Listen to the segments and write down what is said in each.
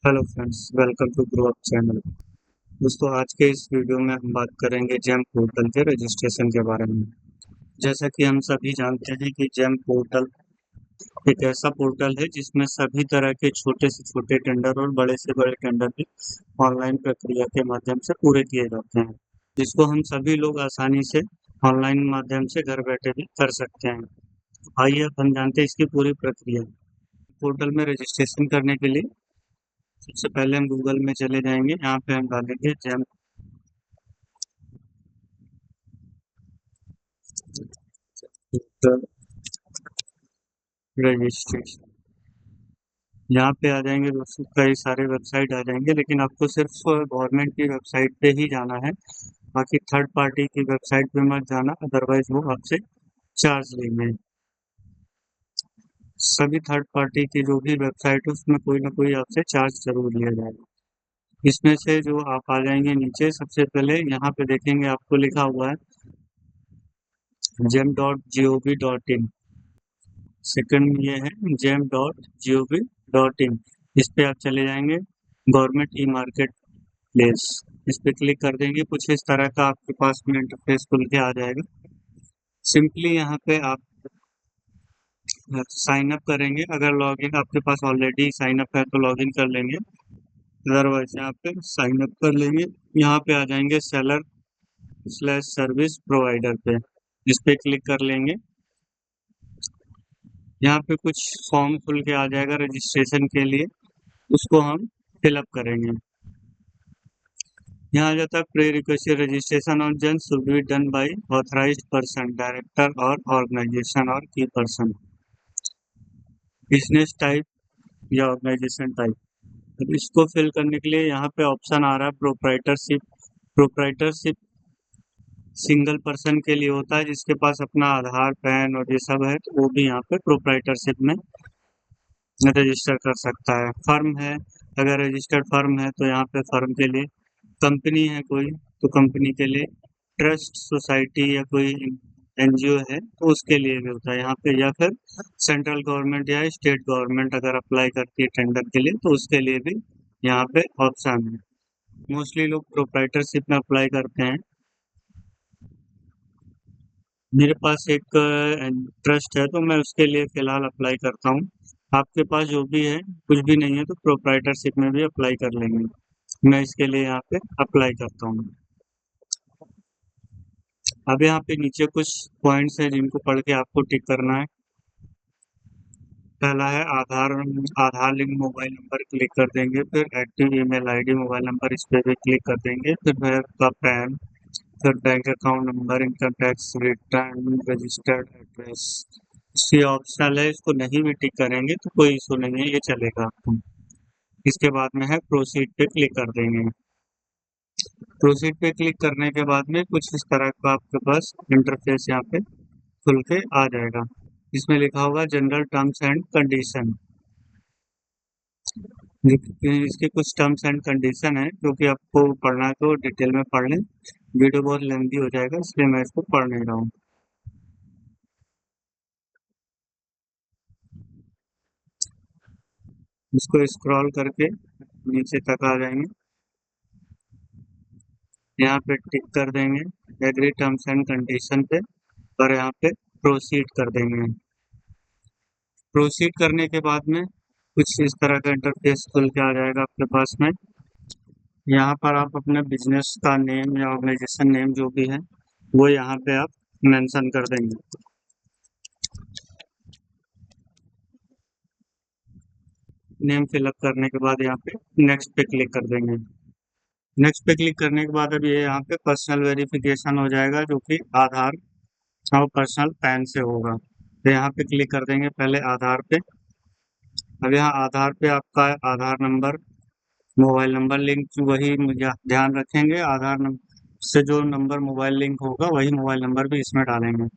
Hello friends, welcome to grow up channel. दोस्तों, आज के इस वीडियो में हम बात करेंगे जेम पोर्टल के रजिस्ट्रेशन के बारे में। जैसा कि हम सभी जानते हैं कि जेम पोर्टल एक ऐसा पोर्टल है जिसमें सभी तरह के छोटे से छोटे टेंडर और बड़े से बड़े टेंडर भी ऑनलाइन प्रक्रिया के माध्यम से पूरे किए जाते हैं, जिसको हम सभी लोग आसानी से ऑनलाइन माध्यम से घर बैठे भी कर सकते हैं। आइए अब हम जानते हैं इसकी पूरी प्रक्रिया। पोर्टल में रजिस्ट्रेशन करने के लिए सबसे पहले हम गूगल में चले जाएंगे। यहाँ पे हम डालेंगे जेम रजिस्ट्रेशन। यहाँ पे आ जाएंगे दोस्तों, कई सारे वेबसाइट आ जाएंगे, लेकिन आपको सिर्फ गवर्नमेंट की वेबसाइट पे ही जाना है। बाकी थर्ड पार्टी की वेबसाइट पे मत जाना, अदरवाइज वो आपसे चार्ज लेंगे। सभी थर्ड पार्टी की जो भी वेबसाइट है उसमें कोई ना कोई आपसे चार्ज जरूर लिया जाएगा। इसमें से जो आप आ जाएंगे नीचे, सबसे पहले यहाँ पे देखेंगे आपको लिखा हुआ है gem.gov.in। सेकंड ये है gem.gov.in। इस पे आप चले जाएंगे गवर्नमेंट ई मार्केट प्लेस। इस पे क्लिक कर देंगे, कुछ इस तरह का आपके पास में इंटरफेस खुल के आ जाएगा। सिंपली यहाँ पे आप साइन अप करेंगे। अगर लॉगिन आपके पास ऑलरेडी साइन अप है तो लॉगिन कर लेंगे, अदरवाइज यहाँ पे साइन अप कर लेंगे। यहाँ पे आ जाएंगे सेलर स्लैश सर्विस प्रोवाइडर पे, इस पे क्लिक कर लेंगे। यहाँ पे कुछ फॉर्म खुल के आ जाएगा रजिस्ट्रेशन के लिए, उसको हम फिलअप करेंगे। यहाँ आ जाता है pre request registration on GeM should be done by authorized person, director और ऑर्गेनाइजेशन और की पर्सन, बिजनेस टाइप या ऑर्गेनाइजेशन टाइप। अब इसको फिल करने के लिए यहाँ पे ऑप्शन आ रहा है प्रोप्राइटरशिप। प्रोप्राइटरशिप सिंगल पर्सन के लिए होता है जिसके पास अपना आधार पैन और ये सब है, तो वो भी यहाँ पे प्रोप्राइटरशिप में रजिस्टर कर सकता है। फर्म है, अगर रजिस्टर्ड फर्म है तो यहाँ पे फर्म के लिए, कंपनी है कोई तो कंपनी के लिए, ट्रस्ट सोसाइटी या कोई एनजीओ है तो उसके लिए भी होता है यहाँ पे, या फिर सेंट्रल गवर्नमेंट या स्टेट गवर्नमेंट अगर अप्लाई करती है टेंडर के लिए तो उसके लिए भी यहाँ पे ऑप्शन है। मोस्टली लोग प्रोप्राइटरशिप में अप्लाई करते हैं। मेरे पास एक ट्रस्ट है तो मैं उसके लिए फिलहाल अप्लाई करता हूँ। आपके पास जो भी है, कुछ भी नहीं है तो प्रोप्राइटरशिप में भी अप्लाई कर लेंगे। मैं इसके लिए यहाँ पे अप्लाई करता हूँ। अब यहाँ पे नीचे कुछ पॉइंट्स हैं जिनको पढ़ के आपको टिक करना है। पहला है आधार। आधार लिंक मोबाइल नंबर क्लिक कर देंगे, फिर active email ID mobile number, इस पे भी क्लिक कर देंगे। फिर आपका पैन, फिर bank account number, income tax return, registered address. ये ऑप्शनल है, इसको नहीं भी टिक करेंगे तो कोई इशू नहीं है, ये चलेगा आपको। इसके बाद में है प्रोसीड पे क्लिक कर देंगे। प्रोसीड पे क्लिक करने के बाद में कुछ इस तरह का आपके पास इंटरफेस यहाँ पे खुल के आ जाएगा। इसमें लिखा होगा जनरल टर्म्स एंड कंडीशन। इसके कुछ टर्म्स एंड कंडीशन है, क्योंकि आपको पढ़ना है तो डिटेल में पढ़ लें, वीडियो बहुत लेंथी हो जाएगा इसलिए मैं इसको पढ़ नहीं रहा हूँ। इसको स्क्रॉल करके नीचे तक आ जाएंगे, यहाँ पे टिक कर देंगे एग्री टर्म्स एंड कंडीशन पे, और यहाँ पे प्रोसीड कर देंगे। प्रोसीड करने के बाद में कुछ इस तरह का इंटरफेस खुल के आ जाएगा आपके पास में। यहाँ पर आप अपने बिजनेस का नेम या ऑर्गेनाइजेशन नेम जो भी है वो यहाँ पे आप मेंशन कर देंगे। नेम फिलअप करने के बाद यहाँ पे नेक्स्ट पे क्लिक कर देंगे। नेक्स्ट पे क्लिक करने के बाद अब ये यहाँ पे पर्सनल वेरिफिकेशन हो जाएगा, जो कि आधार और पर्सनल पैन से होगा। तो यहाँ पे क्लिक कर देंगे पहले आधार पे। अब यहाँ आधार पे आपका आधार नंबर, मोबाइल नंबर लिंक वही ध्यान रखेंगे, आधार नंबर से जो नंबर मोबाइल लिंक होगा वही मोबाइल नंबर भी इसमें डालेंगे।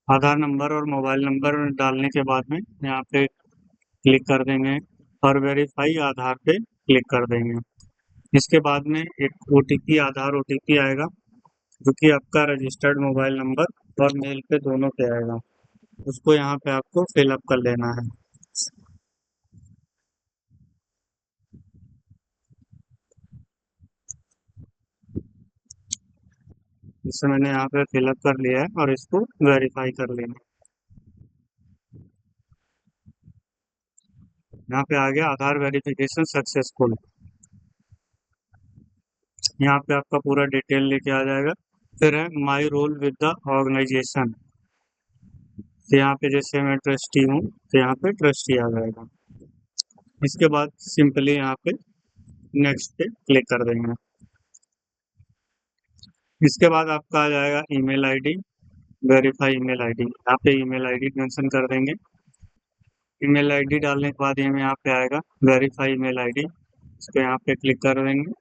आधार नंबर और मोबाइल नंबर डालने के बाद में यहाँ पे क्लिक कर देंगे और वेरीफाई आधार पे क्लिक कर देंगे। इसके बाद में एक ओटीपी, आधार ओटीपी आएगा, जो कि आपका रजिस्टर्ड मोबाइल नंबर और मेल पे दोनों पे आएगा। उसको यहाँ पे आपको फिलअप कर लेना है। जिससे मैंने यहाँ पे फिलअप कर लिया है और इसको वेरीफाई कर लेना। यहाँ पे आ गया आधार वेरिफिकेशन सक्सेसफुल। यहाँ पे आपका पूरा डिटेल लेके आ जाएगा। फिर है my role with the organization. तो यहाँ पे जैसे मैं ट्रस्टी हूँ तो यहाँ पे ट्रस्टी आ जाएगा। इसके बाद सिंपली यहाँ पे नेक्स्ट पे क्लिक कर देंगे। इसके बाद आपका आ जाएगा email ID, verify email ID. यहाँ पे ईमेल आईडी मेंशन कर देंगे। ईमेल आईडी डालने के बाद यहाँ पे आएगा वेरीफाई ईमेल आईडी। इसको यहाँ पे क्लिक कर देंगे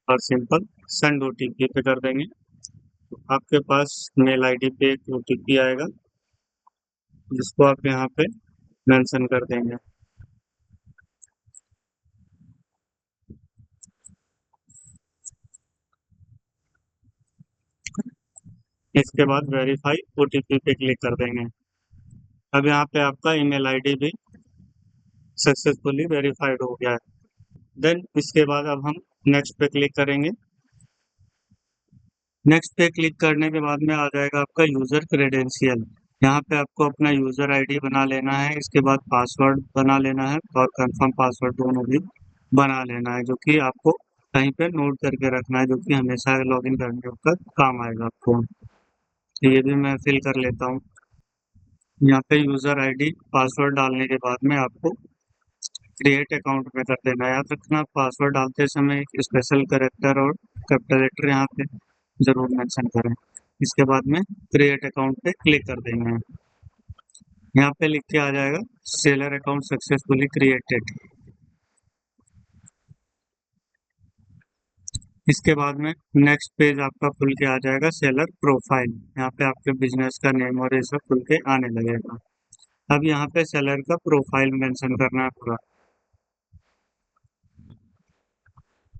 और सिंपल सेंड ओटीपी पे कर देंगे। तो आपके पास मेल आईडी पे एक ओटीपी आएगा जिसको आप यहाँ पे मेंशन कर देंगे। इसके बाद वेरीफाई ओटीपी पे क्लिक कर देंगे। अब यहाँ पे आपका ईमेल आईडी भी सक्सेसफुली वेरीफाइड हो गया है। देन इसके बाद अब हम नेक्स्ट पे क्लिक करेंगे। नेक्स्ट पे क्लिक करने के बाद में आ जाएगा आपका यूजर क्रेडेंशियल। यहाँ पे आपको अपना यूजर आईडी बना लेना है। इसके बाद पासवर्ड बना लेना है और कंफर्म पासवर्ड दोनों भी बना लेना है, जो कि आपको कहीं पे नोट करके रखना है, जो कि हमेशा लॉगिन करने के वक्त काम आएगा आपको। तो ये भी मैं फिल कर लेता हूँ। यहाँ पे यूजर आईडी पासवर्ड डालने के बाद में आपको क्रिएट अकाउंट में कर देना है। याद रखना पासवर्ड डालते समय एक स्पेशल कैरेक्टर और कैपिटल लेटर यहाँ पे जरूर मेंशन करें। इसके बाद में क्रिएट अकाउंट पे क्लिक कर देंगे। यहाँ पे लिख के आ जाएगा सेलर अकाउंट सक्सेसफुली क्रिएटेड। इसके बाद में नेक्स्ट पेज आपका खुल के आ जाएगा सेलर प्रोफाइल। यहाँ पे आपके बिजनेस का नेम और ये सब खुल के आने लगेगा। अब यहाँ पे सेलर का प्रोफाइल मेंशन करना है पूरा।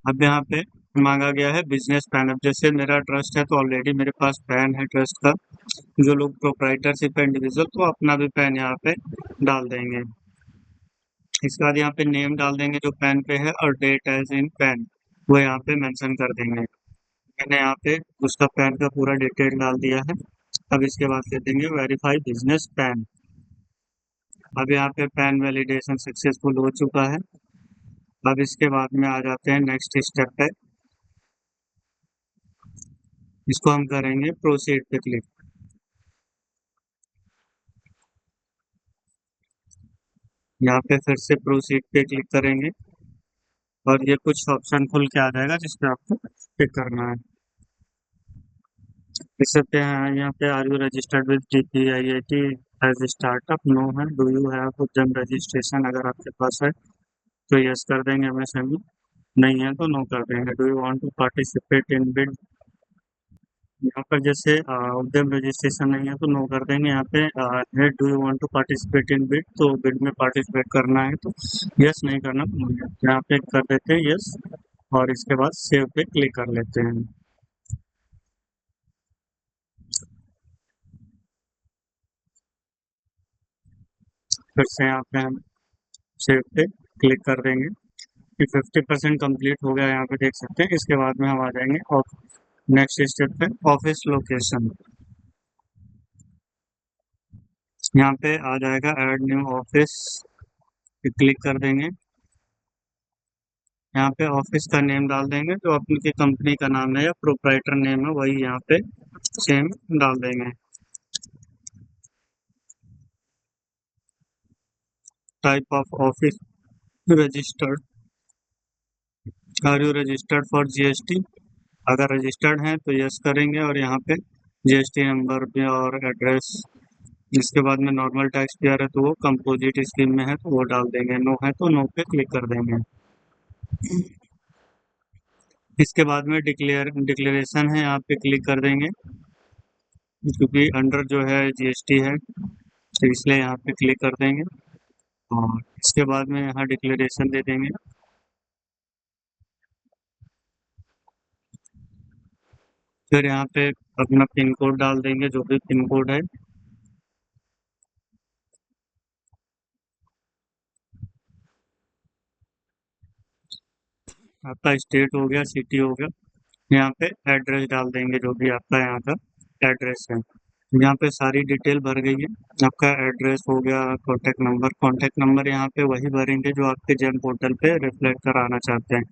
अब यहाँ पे मांगा गया है बिजनेस पैन। अब जैसे मेरा ट्रस्ट है तो ऑलरेडी मेरे पास पैन है ट्रस्ट का। जो लोग प्रोप्राइटरशिप है इंडिविजुअल तो अपना भी पैन यहाँ पे डाल देंगे। इसके बाद यहाँ पे नेम डाल देंगे जो पैन पे है और डेट एज इन पैन वो यहाँ पे मेंशन कर देंगे। मैंने यहाँ पे उसका पैन का पूरा डिटेल डाल दिया है। अब इसके बाद दे देंगे वेरीफाई बिजनेस पैन। अब यहाँ पे पैन वैलिडेशन सक्सेसफुल हो चुका है। अब इसके बाद में आ जाते हैं नेक्स्ट स्टेप पे। इसको हम करेंगे प्रोसीड पे क्लिक। यहाँ पे फिर से प्रोसीड पे क्लिक करेंगे और ये कुछ ऑप्शन खुल के आ जाएगा जिसपे आपको क्लिक करना है। देख सकते हैं यहाँ पे are you registered with DPIIT as startup, no है। Do you have GeM registration, अगर आपके पास है तो यस कर देंगे हमेशा भी, नहीं है तो नो कर देंगे। Do you want to participate in bid, यहाँ पर जैसे उद्यम रजिस्ट्रेशन नहीं है तो नो कर देंगे। यहाँ पे है do you want to participate in bid, तो बिड में पार्टिसिपेट करना है तो यस, नहीं करना तो no है। यहाँ पे कर देते हैं यस और इसके बाद सेव पे क्लिक कर लेते हैं। फिर से यहाँ पे हम सेव पे क्लिक कर देंगे कि 50% कंप्लीट हो गया। यहाँ पे देख सकते हैं। इसके बाद में हम आ जाएंगे और नेक्स्ट स्टेप पे ऑफिस लोकेशन। यहाँ पे आ जाएगा ऐड न्यू ऑफिस पे क्लिक कर देंगे। यहाँ पे ऑफिस का नेम डाल देंगे जो अपनी कंपनी का नाम है या प्रोप्राइटर नेम है वही यहाँ पे सेम डाल देंगे। Type of office registered, are you registered for GST, अगर रजिस्टर्ड हैं तो यस करेंगे और यहाँ पे GST नंबर पे और एड्रेस। इसके बाद में नॉर्मल टैक्स पेयर है तो वो कंपोजिट स्कीम में है तो वो डाल देंगे, नो है तो नो पे क्लिक कर देंगे। इसके बाद में डिक्लेरेशन है, यहाँ पे क्लिक कर देंगे क्योंकि अंडर जो है GST है तो इसलिए यहाँ पे क्लिक कर देंगे और इसके बाद में यहाँ डिक्लेरेशन दे देंगे। फिर यहाँ पे अपना पिन कोड डाल देंगे जो भी पिन कोड है। आपका स्टेट हो गया, सिटी हो गया। यहाँ पे एड्रेस डाल देंगे, जो भी आपका यहाँ का एड्रेस है। यहाँ पे सारी डिटेल भर गई है। आपका एड्रेस हो गया, कॉन्टैक्ट नंबर यहाँ पे वही भरेंगे जो आपके जेम पोर्टल पे रिफ्लेक्ट कराना चाहते हैं।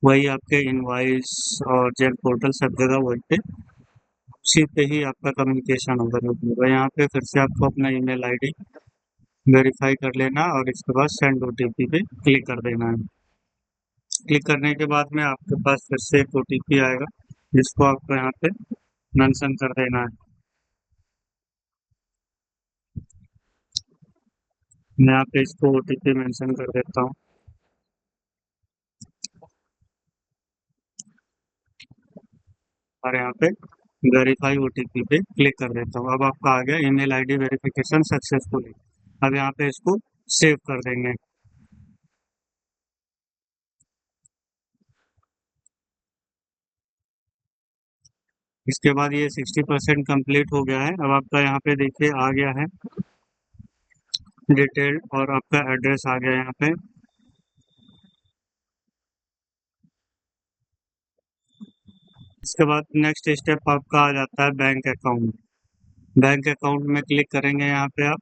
वही आपके इनवाइस और जेम पोर्टल सब जगह वही पे, उसी पे ही आपका कम्युनिकेशन होगा जो भी होगा। यहाँ पे फिर से आपको अपना ईमेल आईडी वेरीफाई कर लेना और इसके बाद सेंड ओटीपी पे क्लिक कर देना है। क्लिक करने के बाद में आपके पास फिर से एक ओटीपी आएगा, जिसको आपको यहाँ पे मेंशन कर देना है। मैं यहाँ पे इसको ओटीपी मेंशन कर देता हूँ और यहाँ पे वेरीफाई ओटीपी पे क्लिक कर देता हूँ। अब आपका आ गया ईमेल आईडी वेरिफिकेशन सक्सेसफुली। अब यहाँ पे इसको सेव कर देंगे। इसके बाद ये 60% कंप्लीट हो गया है। अब आपका यहाँ पे देखिए आ गया है डिटेल और आपका एड्रेस आ गया यहाँ पे। इसके बाद नेक्स्ट स्टेप आपका आ जाता है बैंक अकाउंट। बैंक अकाउंट में क्लिक करेंगे यहाँ पे आप,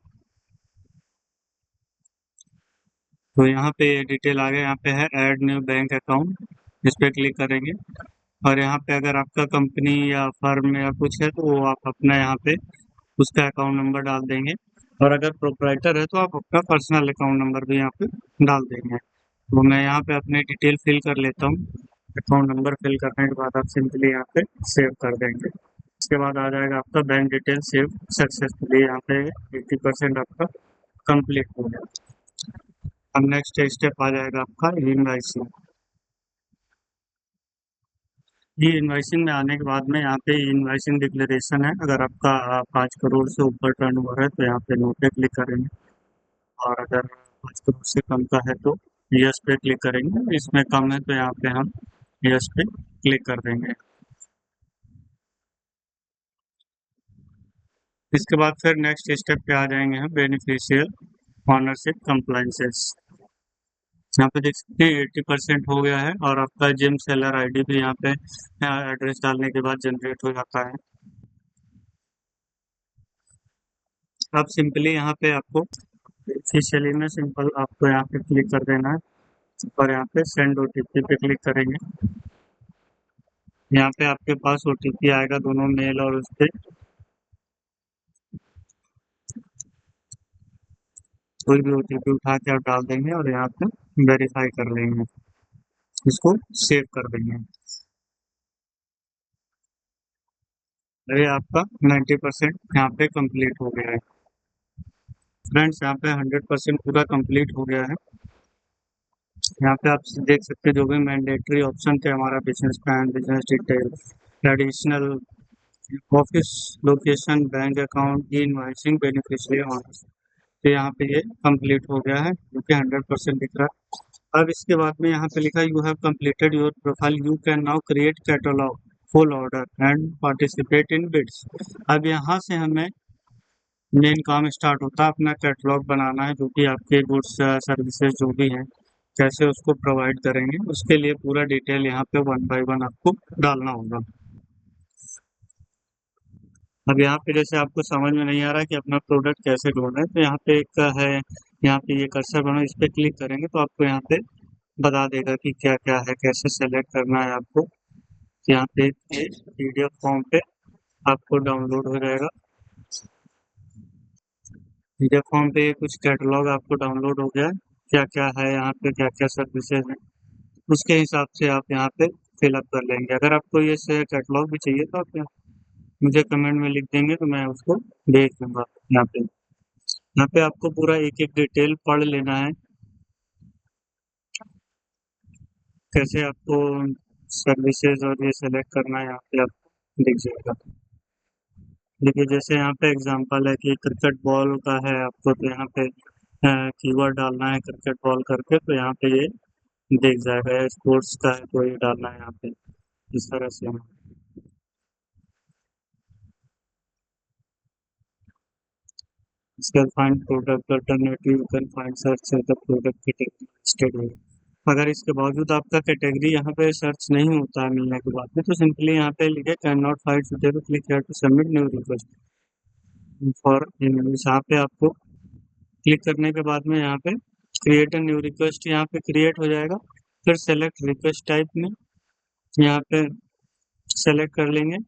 तो यहाँ पे ये डिटेल आ गया। यहाँ पे है ऐड न्यू बैंक अकाउंट, इस पे क्लिक करेंगे और यहाँ पे अगर आपका कंपनी या फर्म या कुछ है तो वो आप अपना यहाँ पे उसका अकाउंट नंबर डाल देंगे। और अगर प्रोप्राइटर है तो आप अपना पर्सनल अकाउंट नंबर भी यहाँ पे डाल देंगे। तो मैं यहाँ पे अपनी डिटेल फिल कर लेता हूँ। अकाउंट नंबर फिल करने के बाद आप सिंपली यहाँ पे सेव कर देंगे। इसके बाद आ जाएगा आपका बैंक डिटेल सेव सक्सेसफुली। यहाँ पे 80% आपका कंप्लीट हो गया। अब नेक्स्ट स्टेप आ जाएगा आपका इनवाइसिंग। ये इनवाइसिंग में आने के बाद में यहाँ पे इनवाइसिंग डिक्लेरेशन है। अगर आपका 5 करोड़ से ऊपर टर्नओवर है तो यहाँ पे नो पे क्लिक करेंगे, और अगर 5 करोड़ से कम का है तो यस पे क्लिक करेंगे। इसमें कम है तो यहाँ पे हम यस पे क्लिक कर देंगे। इसके बाद फिर नेक्स्ट स्टेप पे आ जाएंगे हम बेनिफिशियल ऑनरशिप कंप्लाइंसेस। यहाँ पे देख सकते हैं 80% हो गया है और आपका जिम सेलर आईडी भी यहाँ पे एड्रेस डालने के बाद जनरेट हो जाता है। अब सिंपली यहाँ पे आपको ऑफिशियली में सिंपल आपको यहाँ पे क्लिक कर देना है और यहाँ पे सेंड ओटीपी पे क्लिक करेंगे। यहाँ पे आपके पास ओटीपी आएगा दोनों मेल और उस पे कोई भी ओटीपी उठा के आप डाल देंगे और यहाँ पे वेरीफाई कर लेंगे, इसको सेव कर देंगे। ये आपका 90% यहाँ पे कंप्लीट हो गया है। फ्रेंड्स यहाँ पे 100% पूरा कंप्लीट हो गया है। यहाँ पे आप देख सकते हैं जो भी मैंडेटरी ऑप्शन थे हमारा business plan, business detail, additional office location, bank account, e invoicing, beneficiary owners, तो यहाँ पे ये कंप्लीट हो गया है क्योंकि 100% दिख रहा है। अब इसके बाद में यहाँ पे लिखा है you have completed your profile, you can now create catalogue full order and participate in bids. अब यहाँ से हमें मेन काम स्टार्ट होता है, अपना कैटलॉग बनाना है जो कि आपके गुड्स सर्विसेज जो भी हैं कैसे उसको प्रोवाइड करेंगे, उसके लिए पूरा डिटेल यहाँ पे 1 बाय 1 आपको डालना होगा। अब यहाँ पे जैसे आपको समझ में नहीं आ रहा कि अपना प्रोडक्ट कैसे ढूंढना है तो यहाँ पे एक है, यहाँ पे ये कर्सर बना, इस पे क्लिक करेंगे तो आपको यहाँ पे बता देगा कि क्या क्या है, कैसे सेलेक्ट करना है आपको। यहाँ पे पीडीएफ फॉर्म पे आपको डाउनलोड हो जाएगा। पीडीएफ फॉर्म पे ये कुछ कैटलॉग आपको डाउनलोड हो गया है, क्या क्या है यहाँ पे, क्या क्या सर्विसेज है, उसके हिसाब से आप यहाँ पे फिलअप कर लेंगे। अगर आपको ये से कैटलॉग भी चाहिए तो आप मुझे कमेंट में लिख देंगे तो मैं उसको भेज दूंगा। यहाँ पे आपको पूरा एक एक डिटेल पढ़ लेना है, कैसे आपको सर्विसेज और ये सेलेक्ट करना है, यहाँ पे आपको दिख जाएगा। देखिए जैसे यहाँ पे एग्जांपल है कि क्रिकेट बॉल का है आपको, तो यहाँ पे कीवर्ड डालना है क्रिकेट बॉल करके, तो यहाँ पे ये दिख जाएगा। या स्पोर्ट्स का है तो ये डालना है यहाँ पे, इस तरह से हम इसका find product alternative, you can find search the product category listed है। अगर इसके बावजूद आपका कैटेगरी यहाँ पे सर्च नहीं होता है मिलने के बाद में, तो सिंपली यहाँ पे लिखे can not find suitable, click here to submit new request for image. यहाँ पे आपको क्लिक करने के बाद में यहाँ पे क्रिएट ए न्यू रिक्वेस्ट यहाँ पे क्रिएट हो जाएगा। फिर सेलेक्ट रिक्वेस्ट टाइप में यहाँ पे सेलेक्ट कर लेंगे,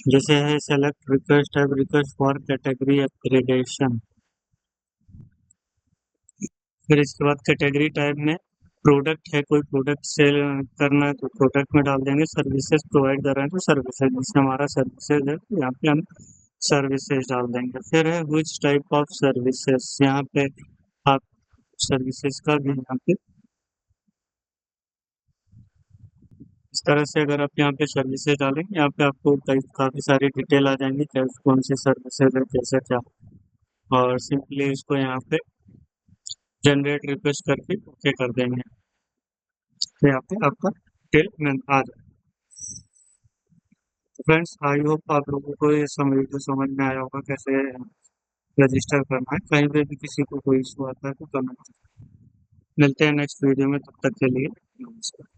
जैसे है select request type request for category upgradation. फिर इसके बाद कैटेगरी टाइप में प्रोडक्ट है, कोई प्रोडक्ट सेल करना है तो प्रोडक्ट में डाल देंगे, सर्विसेज प्रोवाइड कर रहे हैं तो सर्विसेज, जैसे हमारा सर्विसेज है तो यहाँ पे हम सर्विसेज डाल देंगे। फिर है विच टाइप ऑफ सर्विसेज, यहाँ पे आप सर्विसेज का भी यहाँ पे इस तरह से अगर आप यहाँ पे सर्विसेज डालेंगे, यहाँ पे आपको काफ़ी सारी डिटेल आ जाएंगी, कौन सी सर्विसेज है कैसे क्या, और सिंपली इसको यहाँ पे जनरेट रिक्वेस्ट करके ओके कर देंगे, तो यहाँ पे आपका डिटेल आ जाए। तो फ्रेंड्स, आई होप आप लोगों को ये समझ में आया होगा कैसे रजिस्टर करना है। कहीं पे भी किसी को कोई इशू आता है तो कमेंट, मिलते हैं नेक्स्ट वीडियो में, तब तक के लिए नमस्कार।